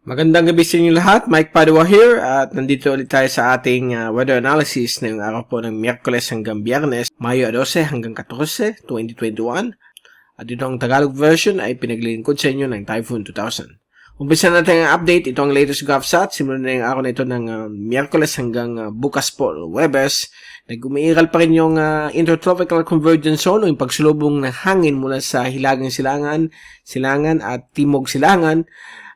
Magandang gabi sa inyo lahat, Mike Padua here at nandito ulit tayo sa ating weather analysis na yung araw po ng Miyerkules hanggang Biyernes, Mayo 12 hanggang 14, 2021 at itong Tagalog version ay pinaglilingkod sa inyo ng Typhoon 2000. Umpisa natin ang update, ito ang latest GovSat, simulan na yung araw na ito ng Miyerkules hanggang bukas po, Webes. Nag-umiiral pa rin yung Intertropical Convergence Zone o yung pagsulubong ng hangin mula sa Hilagang Silangan at Timog Silangan.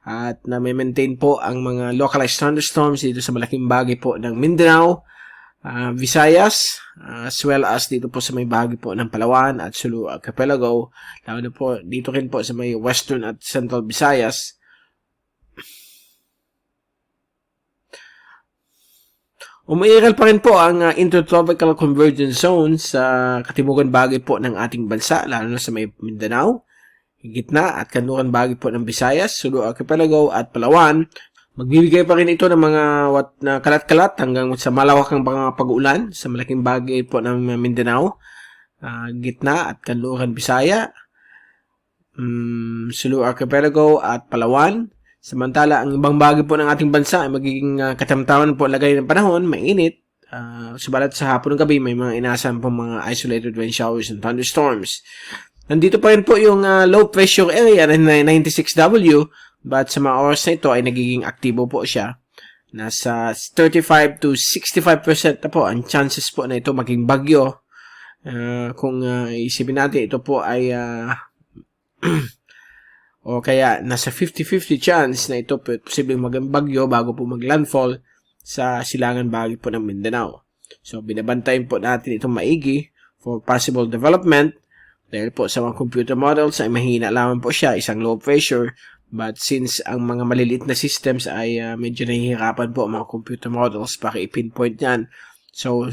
At na-maintain po ang mga localized thunderstorms dito sa malaking bahagi po ng Mindanao, Visayas, as well as dito po sa may bahagi po ng Palawan at Sulu Archipelago. Lalo na po dito rin po sa may western at central Visayas. Umiiral pa rin po ang Intertropical Convergence Zone sa katimugan bahagi po ng ating bansa, lalo na sa may Mindanao, gitna at kanluran bahagi po ng Visayas, Sulu Archipelago at Palawan. Magbibigay pa rin ito ng mga kalat-kalat hanggang sa malawakang mga pag-ulan sa malaking bahagi po ng Mindanao, gitna at kanluran Bisaya, Sulu Archipelago at Palawan. Samantala, ang ibang bahagi po ng ating bansa ay magiging katamtaman po lagay ng panahon, mainit. Subalit sa hapon ng gabi, may mga inaasahan po mga isolated rain showers and thunderstorms. Nandito pa rin po yung low pressure area na 96W, but sa mga oras na ito ay nagiging aktibo po siya. Nasa 35 to 65% na po ang chances po na ito maging bagyo. Kung isipin natin, ito po ay o kaya nasa 50-50 chance na ito posibleng maging bagyo bago po maglandfall sa silangan bahagi po ng Mindanao. So, binabantayan po natin itong maigi for possible development. Dahil po sa mga computer models ay mahina lamang po siya, isang low pressure. But since ang mga maliliit na systems ay medyo nahihirapan po ang mga computer models para i-pinpoint yan. So,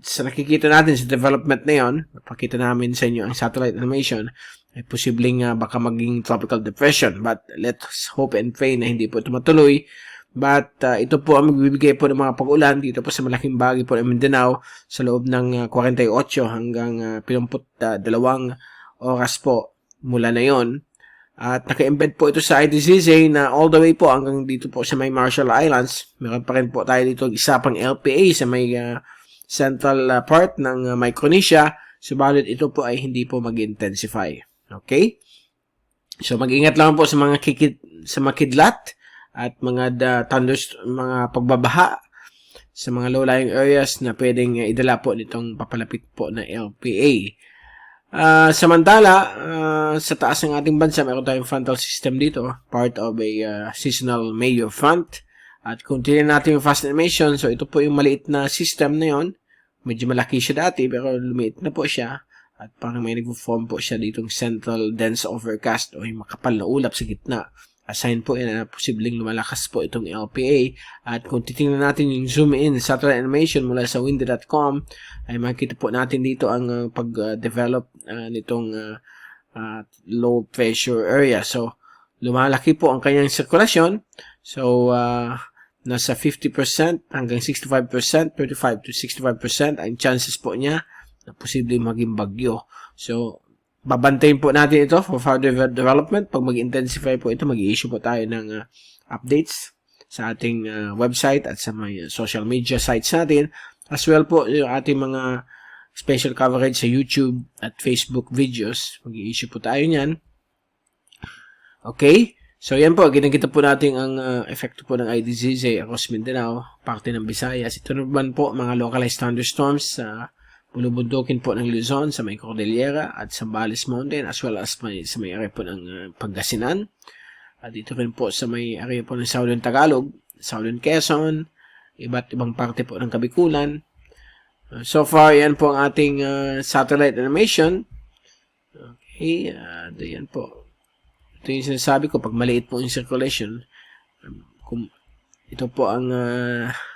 sa nakikita natin sa development na yon, napakita namin sa inyo ang satellite animation, ay posibleng baka maging tropical depression. But let's hope and pray na hindi po ito matuloy. But ito po ang magbibigay po ng mga pag-ulan dito po sa malaking bahagi po ng Mindanao sa loob ng 48 hanggang 72 oras po mula na yon. At naka-embed po ito sa IDZZ na all the way po hanggang dito po sa may Marshall Islands. Meron pa rin po tayo dito isa pang LPA sa may central part ng Micronesia. Subalit ito po ay hindi po mag-intensify. Okay? So mag-ingat lang po sa mga kidlat at mga mga pagbabaha sa mga low-lying areas na pwedeng idala po nitong papalapit po na LPA. Samantala, sa taas ng ating bansa, meron tayong frontal system dito, part of a seasonal major front. At kung tingnan natin yung fast animation, so ito po yung maliit na system na yon. Medyo malaki siya dati, pero lumiit na po siya. At parang may nag-form po siya ditong central dense overcast o yung makapal na ulap sa gitna. Assign po yan na posibleng lumalakas po itong LPA. At kung titingnan natin yung zoom in satellite animation mula sa windy.com, ay makikita po natin dito ang pag-develop nitong low pressure area. So, lumalaki po ang kanyang sirkulasyon. So, nasa 50% hanggang 65%, 35 to 65% ang chances po niya na posibleng maging bagyo. So, babantayin po natin ito for further development. Pag mag-intensify po ito, mag-i-issue po tayo ng updates sa ating website at sa mga social media sites natin. As well po, yung ating mga special coverage sa YouTube at Facebook videos. Mag-i-issue po tayo niyan. Okay? So, yan po. Ginagita po natin ang epekto po ng IDZZ across Mindanao, parte ng Visayas. Ito naman po, mga localized thunderstorms sa bulubundukin po ng Luzon sa may Cordillera at sa Sambales Mountain as well as sa may area po ng Pangasinan. At dito rin po sa may area po ng Southern Tagalog, Southern Quezon, iba't ibang parte po ng Kabikulan. So far, yan po ang ating satellite animation. Okay, yan po. Ito yung sinasabi ko, pag maliit po yung circulation, ito po ang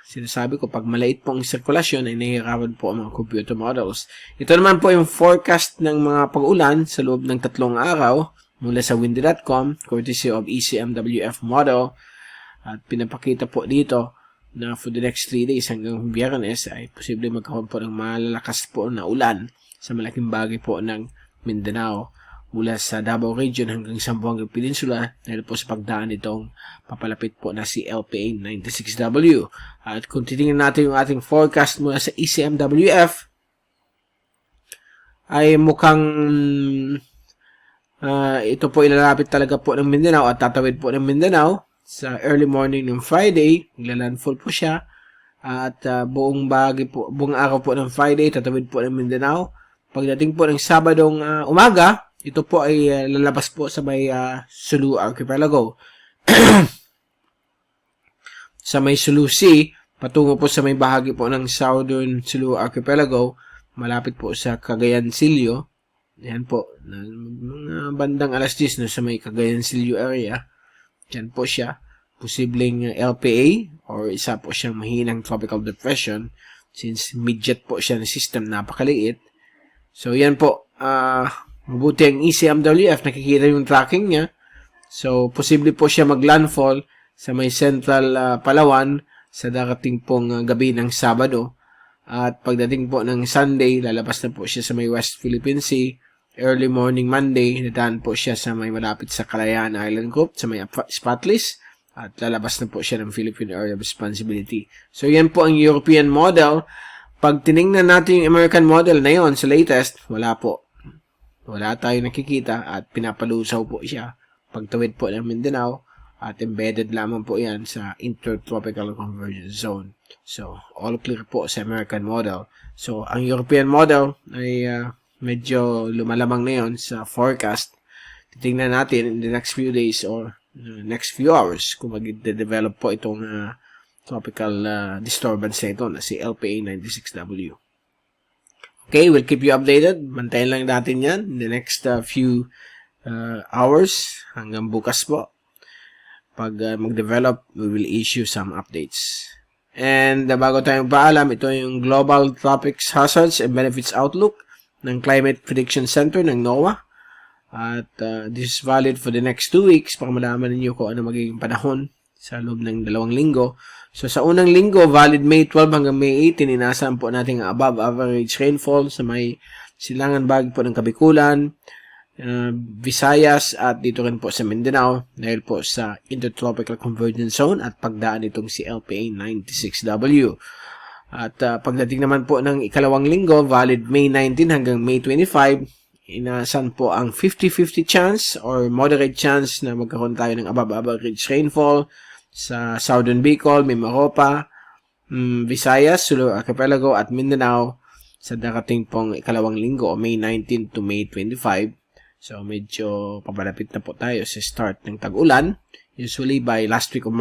sinasabi ko, pag maliit pong sirkulasyon ay nahihirapan po ang mga computer models. Ito naman po yung forecast ng mga pag-ulan sa loob ng 3 araw mula sa windy.com, courtesy of ECMWF model. At pinapakita po dito na for the next 3 days hanggang Biyernes ay posible magkaroon po ng malalakas po na ulan sa malaking bagay po ng Mindanao. mula sa Davao Region hanggang Zamboanga Peninsula dahil po sa pagdaan itong papalapit po na si LPA 96W. At kung titingnan natin yung ating forecast mula sa ECMWF, ay mukhang ito po ilalapit talaga po ng Mindanao at tatawid po ng Mindanao sa early morning ng Friday. Maglalandfall po siya. At buong araw po ng Friday, tatawid po ng Mindanao. Pagdating po ng Sabadong umaga, ito po ay lalabas po sa may Sulu Archipelago. Sa may Sulu Sea, patungo po sa may bahagi po ng Southern Sulu Archipelago, malapit po sa Cagayan-Silio. Yan po, mga bandang alas 10 no, sa may Cagayan-Silio area. Yan po siya. Posibleng LPA or isa po siyang mahinang tropical depression since midget po siya ng system, napakaliit. So yan po, mabuti ang ECMWF, nakikita yung tracking niya. So posible po siya maglandfall sa may central Palawan sa darating pong gabi ng Sabado. At pagdating po ng Sunday, lalabas na po siya sa may West Philippine Sea. Early morning Monday, nadaan po siya sa may malapit sa Kalayaan Island Group, sa may Spotless. At lalabas na po siya ng Philippine Area of Responsibility. So, yan po ang European model. Pag tinignan natin yung American model na yon sa latest, wala po. Wala tayong nakikita at pinapalusaw po siya. Pagtawid po ng Mindanao at embedded lamang po yan sa Intertropical Convergence Zone. So, all clear po sa American model. So, ang European model ay medyo lumalamang na yon sa forecast. Titingnan natin in the next few days or next few hours kung mag-develop po itong tropical disturbance na ito na si LPA 96W. Okay, we'll keep you updated. Bantayan lang natin yan in the next few hours hanggang bukas po. Pag mag-develop, we will issue some updates. And bago tayong paalam, ito yung Global Tropics Hazards and Benefits Outlook ng Climate Prediction Center ng NOAA. At this is valid for the next 2 weeks para malaman ninyo kung ano magiging panahon sa loob ng 2 linggo. So sa unang linggo, valid May 12 hanggang May 18, inaasahan po natin ang above average rainfall sa may silangan bahagi po ng Kabikulan, Visayas at dito rin po sa Mindanao dahil po sa Intertropical Convergence Zone at pagdaan itong si LPA 96W. At pagdating naman po ng ikalawang linggo, valid May 19 hanggang May 25, inaasahan po ang 50-50 chance or moderate chance na magkaroon tayo ng above average rainfall sa Southern Bicol, Mimaropa, Visayas, Sulu Archipelago at Mindanao sa darating pong ikalawang linggo o May 19 to May 25. So medyo papalapit na po tayo sa start ng tag-ulan. Usually by last week of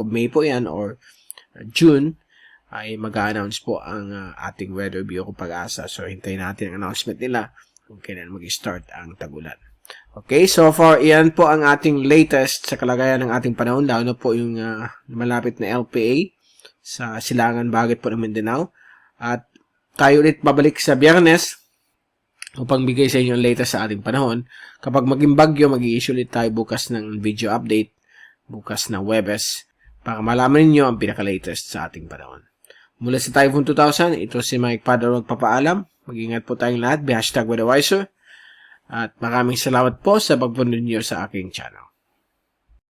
May po yan or June ay mag-a-announce po ang ating Weather Bureau Pag-asa. So, hintayin natin ang announcement nila kung kailan mag-start ang tag-ulan. Okay, so far, iyan po ang ating latest sa kalagayan ng ating panahon. Lalo na po yung malapit na LPA sa silangan bahagi po ng Mindanao. At tayo ulit babalik sa Biyernes upang bigay sa inyo ang latest sa ating panahon. Kapag maging bagyo, mag-i-issue ulit tayo bukas ng video update, bukas na Webes, para malaman niyo ang pinaka-latest sa ating panahon. Mula sa Typhoon 2000, ito si Mike Padaro magpapaalam. Mag-ingat po tayong lahat. #WeatherWiser. At maraming salamat po sa pagpunod niyo sa aking channel.